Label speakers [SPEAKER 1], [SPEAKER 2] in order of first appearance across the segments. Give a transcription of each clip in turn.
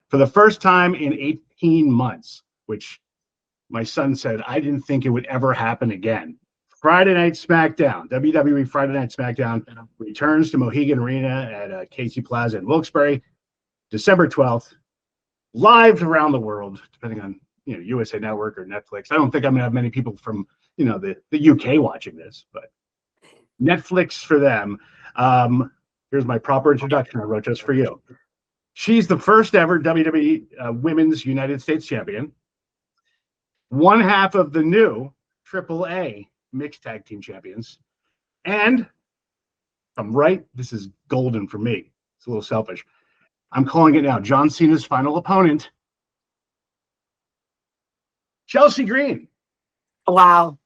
[SPEAKER 1] for the first time in 18 months, which my son said, I didn't think it would ever happen again. Friday Night Smackdown, WWE Friday Night Smackdown returns to Mohegan Arena at Casey Plaza in Wilkes-Barre, December 12th, live around the world, depending on USA Network or Netflix. I don't think I'm going to have many people from the UK watching this, but Netflix for them. Here's my proper introduction I wrote just for you. She's the first ever WWE Women's United States Champion, one half of the new AAA Mixed Tag Team Champions, and I'm right, this is golden for me. It's a little selfish. I'm calling it now. John Cena's final opponent, Chelsea Green.
[SPEAKER 2] Wow.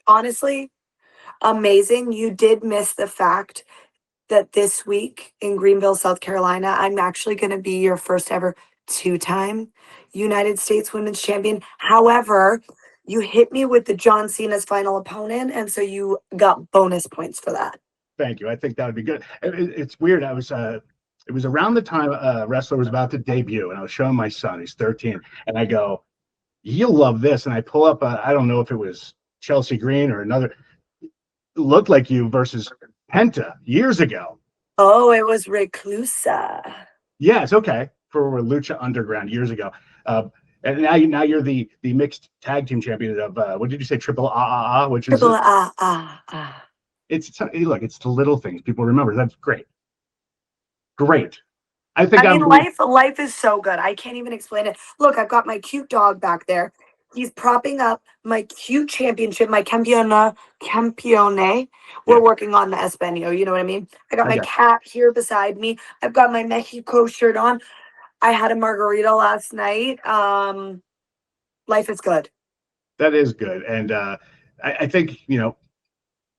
[SPEAKER 2] Honestly, amazing. You did miss the fact that this week in Greenville, South Carolina, I'm actually going to be your first ever two-time United States Women's Champion. However, you hit me with the John Cena's final opponent, and so you got bonus points for that.
[SPEAKER 1] Thank you. I think that would be good. It's weird. It was around the time wrestler was about to debut, and I was showing my son, he's 13, and I go, you'll love this. And I pull up, I don't know if it was Chelsea Green or another, looked like you versus Penta years ago.
[SPEAKER 2] Oh, it was Reclusa.
[SPEAKER 1] Yes, okay. For Lucha Underground years ago. And now you're the mixed tag team champion of what did you say? Triple A, which is
[SPEAKER 2] Triple A.
[SPEAKER 1] It's the little things people remember. That's great. Great.
[SPEAKER 2] I mean, life is so good. I can't even explain it. Look, I've got my cute dog back there. He's propping up my cute championship, my campione. We're working on the Espanol, you know what I mean? I got my cat here beside me. I've got my Mexico shirt on. I had a margarita last night. Life is good.
[SPEAKER 1] That is good. And I think,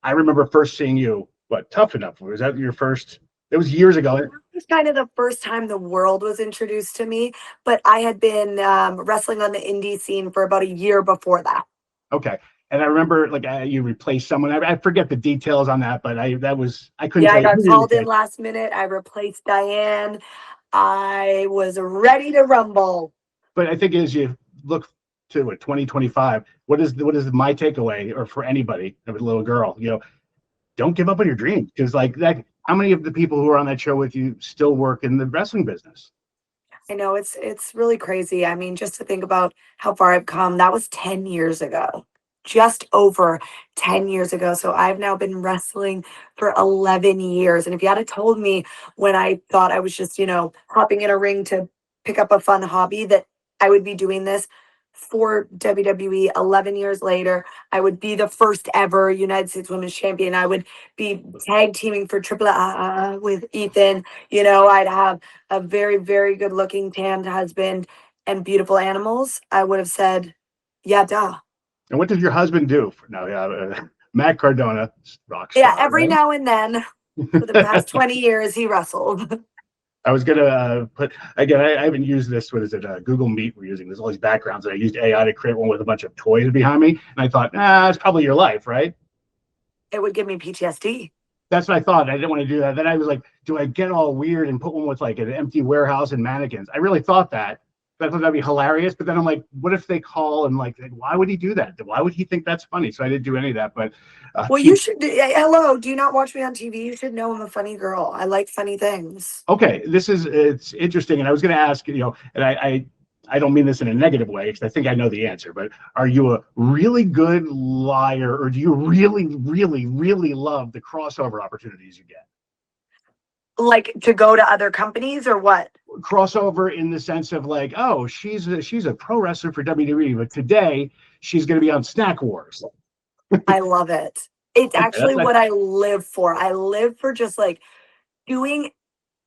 [SPEAKER 1] I remember first seeing you, Tough Enough? Was that your first? It was years ago.
[SPEAKER 2] It was kind of the first time the world was introduced to me, but I had been wrestling on the indie scene for about a year before that.
[SPEAKER 1] Okay. And I remember you replaced someone. I forget the details on that, but I couldn't.
[SPEAKER 2] Yeah, I got called in last minute. I replaced Diane. I was ready to rumble.
[SPEAKER 1] But I think as you look to 2025, what is my takeaway, or for anybody, a little girl, don't give up on your dreams, because that. How many of the people who are on that show with you still work in the wrestling business?
[SPEAKER 2] I know it's really crazy. I mean, just to think about how far I've come, that was 10 years ago, just over 10 years ago. So I've now been wrestling for 11 years. And if you had told me when I thought I was just, hopping in a ring to pick up a fun hobby, that I would be doing this for WWE 11 years later, I would be the first ever United States Women's Champion. I would be tag teaming for Triple A with Ethan. I'd have a very, very good looking tanned husband and beautiful animals. I would have said, yeah, duh.
[SPEAKER 1] And what does your husband do? Matt Cardona, rock star.
[SPEAKER 2] Yeah, every now and then for the past 20 years, he wrestled.
[SPEAKER 1] I was going to put, again, I haven't used this, Google Meet we're using. There's all these backgrounds, and I used AI to create one with a bunch of toys behind me. And I thought, it's probably your life, right?
[SPEAKER 2] It would give me PTSD.
[SPEAKER 1] That's what I thought. I didn't want to do that. Then I was like, do I get all weird and put one with an empty warehouse and mannequins? I really thought that. I thought that'd be hilarious. But then I'm like, what if they call and why would he do that? Why would he think that's funny? So I didn't do any of that. But
[SPEAKER 2] well, you should. Hello, do you not watch me on TV? You should know I'm a funny girl. I like funny things.
[SPEAKER 1] Okay, it's interesting. And I was going to ask, and I don't mean this in a negative way, because I think I know the answer. But are you a really good liar, or do you really, really, really love the crossover opportunities you get?
[SPEAKER 2] Like to go to other companies or what?
[SPEAKER 1] Crossover in the sense of she's a pro wrestler for WWE, but today she's going to be on Snack Wars.
[SPEAKER 2] I love it. It's actually what I live for. I live for just doing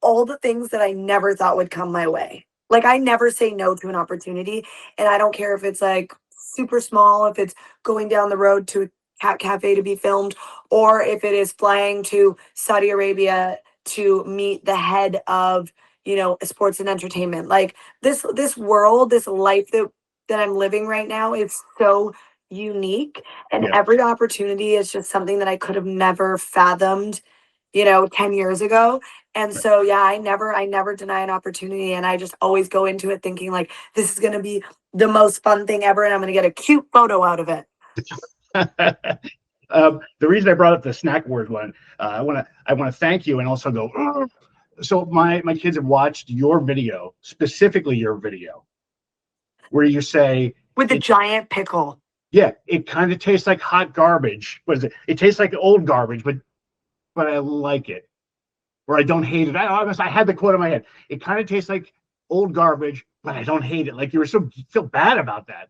[SPEAKER 2] all the things that I never thought would come my way. I never say no to an opportunity, and I don't care if it's super small, if it's going down the road to a cat cafe to be filmed, or if it is flying to Saudi Arabia to meet the head of sports and entertainment. This world, this life that I'm living right now is so unique, and every opportunity is just something that I could have never fathomed 10 years ago. And so, yeah, I never deny an opportunity. And I just always go into it thinking like, this is going to be the most fun thing ever. And I'm going to get a cute photo out of it.
[SPEAKER 1] The reason I brought up the snack word one, I want to thank you and also go. "Ugh." So my kids have watched your video, specifically your video, where you say
[SPEAKER 2] with a giant pickle.
[SPEAKER 1] Yeah, it kind of tastes like hot garbage. What is it? It tastes like old garbage, but I like it, or I don't hate it. I had the quote in my head. It kind of tastes like old garbage, but I don't hate it. Like you feel bad about that.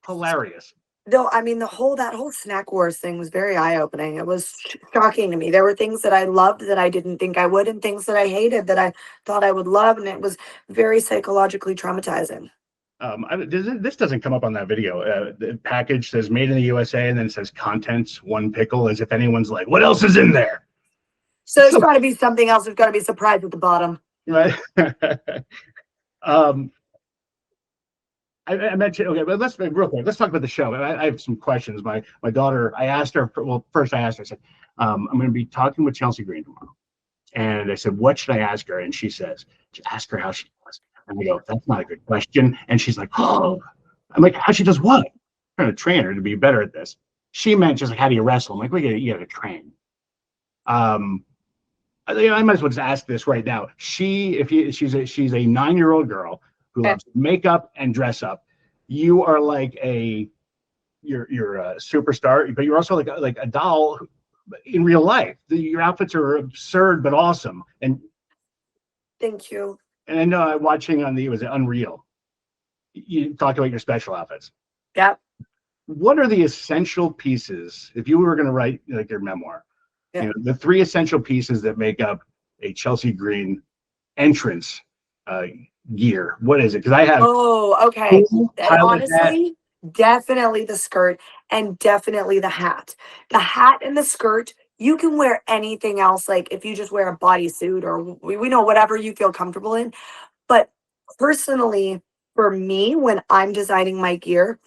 [SPEAKER 1] Hilarious.
[SPEAKER 2] No, I mean that whole snack wars thing was very eye-opening. It was shocking to me. There were things that I loved that I didn't think I would, and things that I hated that I thought I would love, and it was very psychologically traumatizing.
[SPEAKER 1] This doesn't come up on that video. The package says "Made in the USA" and then it says "Contents 1 pickle," as if anyone's like, "What else is in there?"
[SPEAKER 2] So there's got to be something else. There's got to be a surprise at the bottom.
[SPEAKER 1] Right. I mentioned, okay, but let's real quick. Let's talk about the show. I have some questions. My daughter, I asked her. Well, first I asked her. I said, "I'm going to be talking with Chelsea Green tomorrow," and I said, "What should I ask her?" And she says, "Ask her how she does." And I go, "That's not a good question." And she's like, "Oh," I'm like, "How she does what?" I'm trying to train her to be better at this. She meant just like, "How do you wrestle?" I'm like, you got to train. I might as well just ask this right now. She's a 9-year-old girl who loves makeup and dress up. You are like you're a superstar, but you're also like a doll in real life. Your outfits are absurd but awesome. And
[SPEAKER 2] thank you.
[SPEAKER 1] And I know watching on was it Unreal? You talk about your special outfits.
[SPEAKER 2] Yep.
[SPEAKER 1] What are the essential pieces if you were going to write like your memoir?
[SPEAKER 2] Yep.
[SPEAKER 1] The 3 essential pieces that make up a Chelsea Green entrance gear. What is it? Because I have.
[SPEAKER 2] Oh, okay. Honestly, definitely the skirt and definitely the hat. The hat and the skirt, you can wear anything else. Like if you just wear a bodysuit or we know whatever you feel comfortable in. But personally, for me, when I'm designing my gear,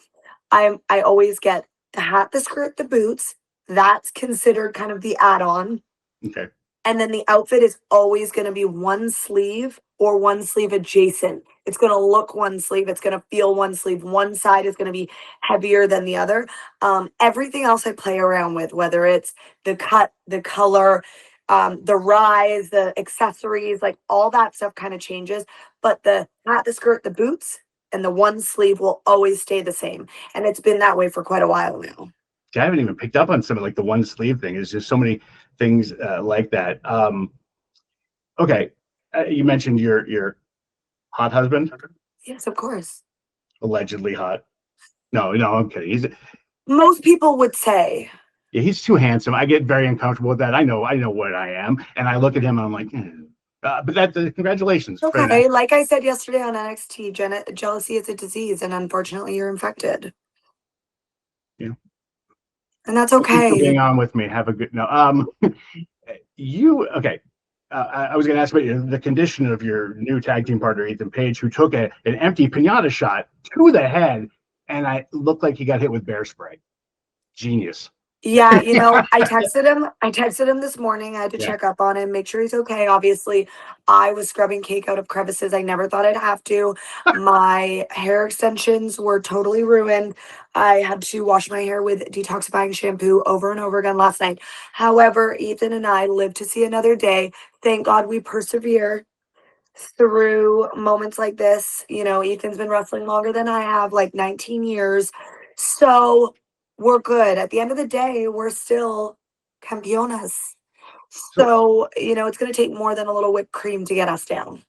[SPEAKER 2] I always get the hat, the skirt, the boots. That's considered kind of the add-on.
[SPEAKER 1] Okay.
[SPEAKER 2] And then the outfit is always going to be one sleeve or one sleeve adjacent. It's going to look one sleeve. It's going to feel one sleeve. One side is going to be heavier than the other. Everything else I play around with, whether it's the cut, the color, the rise, the accessories, like all that stuff kind of changes. But the hat, the skirt, the boots, and the one sleeve will always stay the same. And it's been that way for quite a while now.
[SPEAKER 1] I haven't even picked up on some of like the one sleeve thing. There's just so many things like that. Okay, you mentioned your hot husband.
[SPEAKER 2] Yes, of course.
[SPEAKER 1] Allegedly hot. No, I'm kidding.
[SPEAKER 2] Most people would say.
[SPEAKER 1] Yeah, he's too handsome. I get very uncomfortable with that. I know what I am, and I look at him and I'm like, but that congratulations.
[SPEAKER 2] Okay, nice. Like I said yesterday on NXT, jealousy is a disease, and unfortunately, you're infected.
[SPEAKER 1] Yeah.
[SPEAKER 2] And that's okay.
[SPEAKER 1] Thank you for being on with me. Have a good okay. I was going to ask about the condition of your new tag team partner, Ethan Page, who took an empty pinata shot to the head, and I looked like he got hit with bear spray. Genius.
[SPEAKER 2] Yeah, I texted him this morning. I had to check up on him, make sure he's okay. Obviously, I was scrubbing cake out of crevices. I never thought I'd have to. My hair extensions were totally ruined. I had to wash my hair with detoxifying shampoo over and over again last night. However, Ethan and I lived to see another day. Thank God we persevere through moments like this. Ethan's been wrestling longer than I have, like 19 years. So we're good. At the end of the day, we're still campeonas. So, it's going to take more than a little whipped cream to get us down.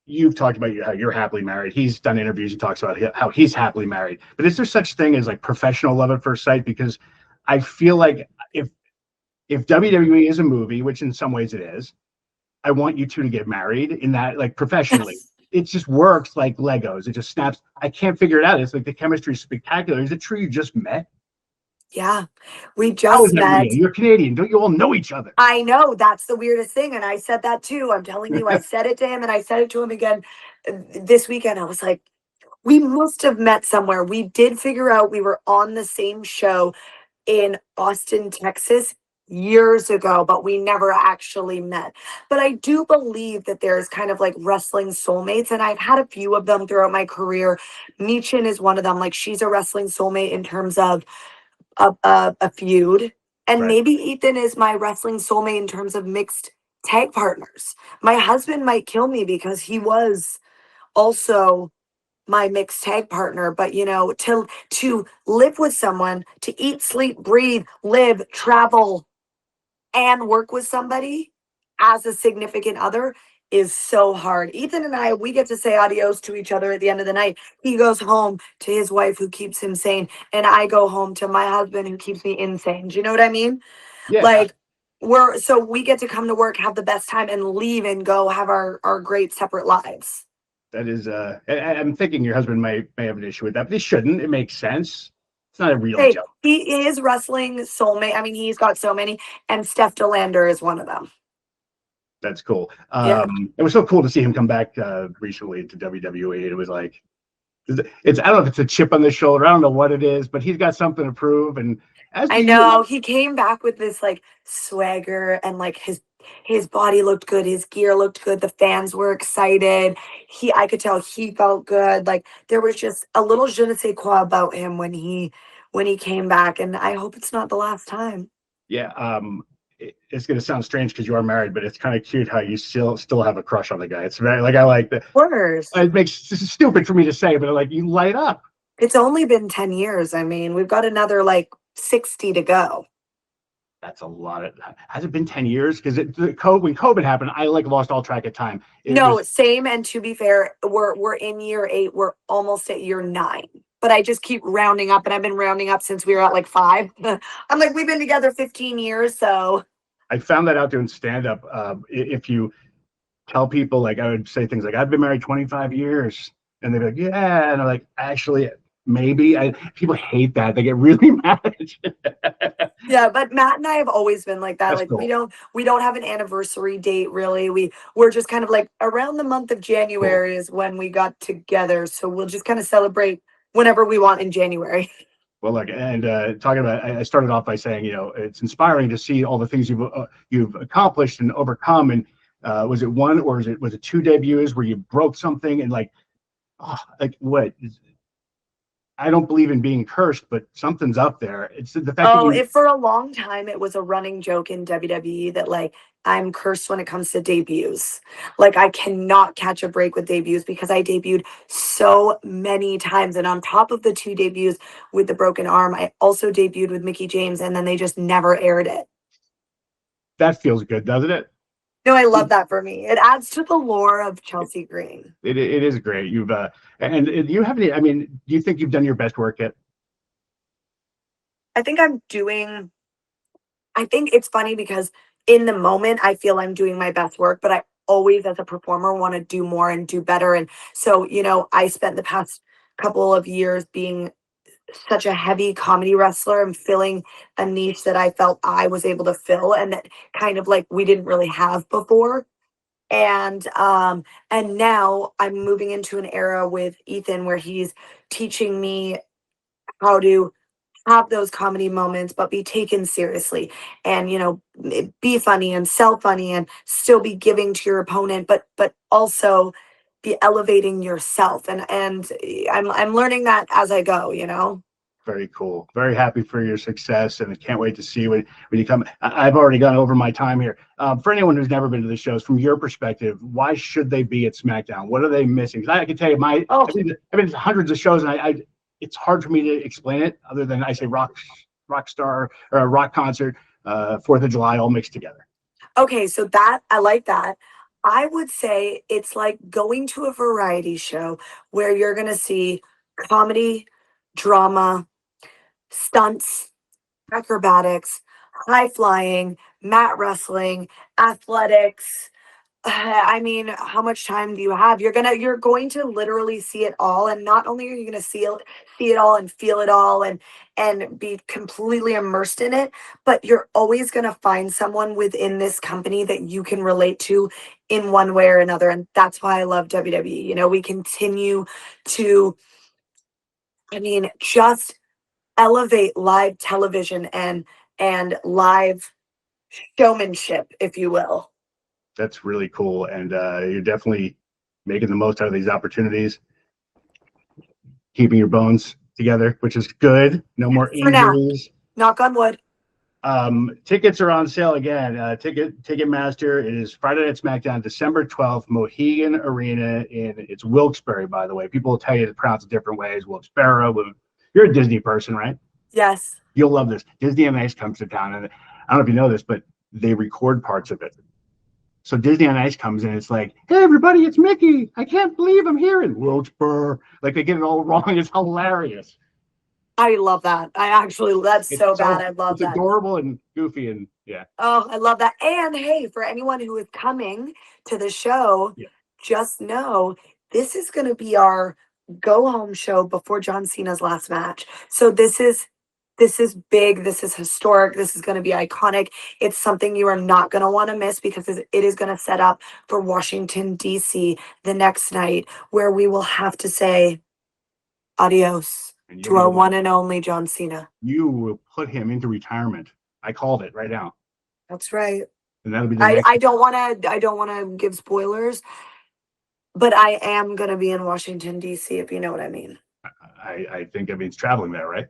[SPEAKER 1] You've talked about how you're happily married. He's done interviews. He talks about how he's happily married. But is there such thing as like professional love at first sight? Because I feel like if WWE is a movie, which in some ways it is, I want you two to get married in that, like professionally. It just works like Legos. It just snaps. I can't figure it out. It's like the chemistry is spectacular. Is it true you just met?
[SPEAKER 2] Yeah, we just met.
[SPEAKER 1] You're Canadian. Don't you all know each other?
[SPEAKER 2] I know. That's the weirdest thing. And I said that too. I'm telling you, I said it to him and I said it to him again this weekend. I was like, we must have met somewhere. We did figure out we were on the same show in Austin, Texas. years ago, but we never actually met. But I do believe that there's kind of like wrestling soulmates, and I've had a few of them throughout my career. Michin is one of them. Like, she's a wrestling soulmate in terms of a feud. And
[SPEAKER 1] Right.
[SPEAKER 2] maybe Ethan is my wrestling soulmate in terms of mixed tag partners. My husband might kill me because he was also my mixed tag partner, but to live with someone, to eat, sleep, breathe, live, travel, and work with somebody as a significant other is so hard. Ethan and I, we get to say adios to each other at the end of the night. He goes home to his wife who keeps him sane, and I go home to my husband who keeps me insane. Do you know what I mean?
[SPEAKER 1] Yeah.
[SPEAKER 2] Like, we get to come to work, have the best time, and leave and go have our great separate lives.
[SPEAKER 1] That is, I'm thinking your husband may have an issue with that, but he shouldn't. It makes sense. It's not a real
[SPEAKER 2] Hey,
[SPEAKER 1] joke.
[SPEAKER 2] he is wrestling soulmate. I mean, he's got so many, and Steph DeLander is one of them.
[SPEAKER 1] That's cool.
[SPEAKER 2] Yeah.
[SPEAKER 1] It was so cool to see him come back recently to WWE. It was like, I don't know if it's a chip on the shoulder. I don't know what it is, but he's got something to prove. And as
[SPEAKER 2] I
[SPEAKER 1] do you.
[SPEAKER 2] know he came back with this like swagger, and like his body looked good, his gear looked good, the fans were excited. I could tell he felt good. Like, there was just a little je ne sais quoi about him when he came back, and I hope it's not the last time.
[SPEAKER 1] Yeah. It's going to sound strange because you are married, but it's kind of cute how you still have a crush on the guy. It's very like, I like that.
[SPEAKER 2] Of course.
[SPEAKER 1] It makes this is stupid for me to say, but like, you light up.
[SPEAKER 2] It's only been 10 years. I mean, we've got another like 60 to go.
[SPEAKER 1] That's a lot of. Has it been 10 years? Because when COVID happened, I like lost all track of time.
[SPEAKER 2] No, same. And to be fair, we're in year 8. We're almost at year 9. But I just keep rounding up, and I've been rounding up since we were at like 5. I'm like, we've been together 15 years, so.
[SPEAKER 1] I found that out doing stand up. If you tell people, like, I would say things like, I've been married 25 years, and they're like, yeah, and I'm like, actually, maybe. People hate that. They get really mad.
[SPEAKER 2] Yeah, but Matt and I have always been like that.
[SPEAKER 1] That's
[SPEAKER 2] Like,
[SPEAKER 1] cool.
[SPEAKER 2] we don't have an anniversary date really. We're just kind of like around the month of January is when we got together. So we'll just kind of celebrate whenever we want in January.
[SPEAKER 1] Well, look, and talking about, I started off by saying, it's inspiring to see all the things you've accomplished and overcome. And was it one, or was it 2 debuts where you broke something and like what? I don't believe in being cursed, but something's up there. It's the fact that you.
[SPEAKER 2] For a long time it was a running joke in WWE that like I'm cursed when it comes to debuts. Like, I cannot catch a break with debuts because I debuted so many times. And on top of the 2 debuts with the broken arm, I also debuted with Mickie James, and then they just never aired it.
[SPEAKER 1] That feels good, doesn't it?
[SPEAKER 2] No, I love that for me. It adds to the lore of Chelsea Green.
[SPEAKER 1] It is great. You've and you haven't. I mean, do you think you've done your best work yet?
[SPEAKER 2] I think it's funny because in the moment I feel I'm doing my best work, but I always, as a performer, want to do more and do better. And so, I spent the past couple of years being such a heavy comedy wrestler and filling a niche that I felt I was able to fill, and that kind of like we didn't really have before. And now I'm moving into an era with Ethan where he's teaching me how to have those comedy moments but be taken seriously, and be funny and sell funny and still be giving to your opponent, but also be elevating yourself. And I'm learning that as I go.
[SPEAKER 1] Very cool. Very happy for your success, and I can't wait to see when you come. I've already gone over my time here. For anyone who's never been to the shows, from your perspective, why should they be at SmackDown? What are they missing? Because I can tell you, I've been to hundreds of shows, and it's hard for me to explain it other than I say rock star or a rock concert, 4th of July, all mixed together.
[SPEAKER 2] Okay, so that I like that. I would say it's like going to a variety show where you're going to see comedy, drama, stunts, acrobatics, high flying, mat wrestling, athletics. I mean, how much time do you have? You're going to literally see it all, and not only are you going to see it all and feel it all and be completely immersed in it, but you're always going to find someone within this company that you can relate to in one way or another, and that's why I love WWE. We continue to, I mean, just elevate live television and live showmanship, if you will.
[SPEAKER 1] That's really cool. And you're definitely making the most out of these opportunities, keeping your bones together, which is good. No more
[SPEAKER 2] For now.
[SPEAKER 1] injuries.
[SPEAKER 2] Knock on wood.
[SPEAKER 1] Tickets are on sale again. Ticketmaster. It is Friday Night SmackDown, December 12th, Mohegan Arena it's Wilkes-Barre, by the way. People will tell you to pronounce it different ways. Wilkes-Barre. You're a Disney person, right?
[SPEAKER 2] Yes.
[SPEAKER 1] You'll love this. Disney on Ice comes to town, and I don't know if you know this, but they record parts of it. So Disney on Ice comes in, it's like, hey, everybody, it's Mickey. I can't believe I'm here in Wilkes-Barre. Like, they get it all wrong. It's hilarious.
[SPEAKER 2] I love that. That's so bad. I love
[SPEAKER 1] it's
[SPEAKER 2] that.
[SPEAKER 1] It's adorable and goofy, and yeah.
[SPEAKER 2] Oh, I love that. And hey, for anyone who is coming to the show, just know this is going to be our go home show before John Cena's last match. So this is big. This is historic. This is going to be iconic. It's something you are not going to want to miss because it is going to set up for Washington, D.C. the next night, where we will have to say adios to our one and only John Cena.
[SPEAKER 1] You will put him into retirement. I called it right now.
[SPEAKER 2] That's right.
[SPEAKER 1] And that'll be
[SPEAKER 2] I don't want to give spoilers, but I am going to be in Washington, D.C., if you know what I mean.
[SPEAKER 1] I think it means traveling there, right?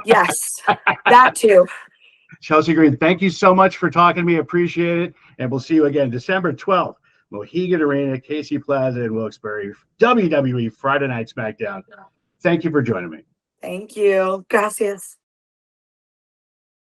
[SPEAKER 2] Yes, that too.
[SPEAKER 1] Chelsea Green, thank you so much for talking to me. Appreciate it. And we'll see you again December 12th, Mohegan Arena, Casey Plaza in Wilkes-Barre, WWE Friday Night Smackdown. Thank you for joining me.
[SPEAKER 2] Thank you. Gracias.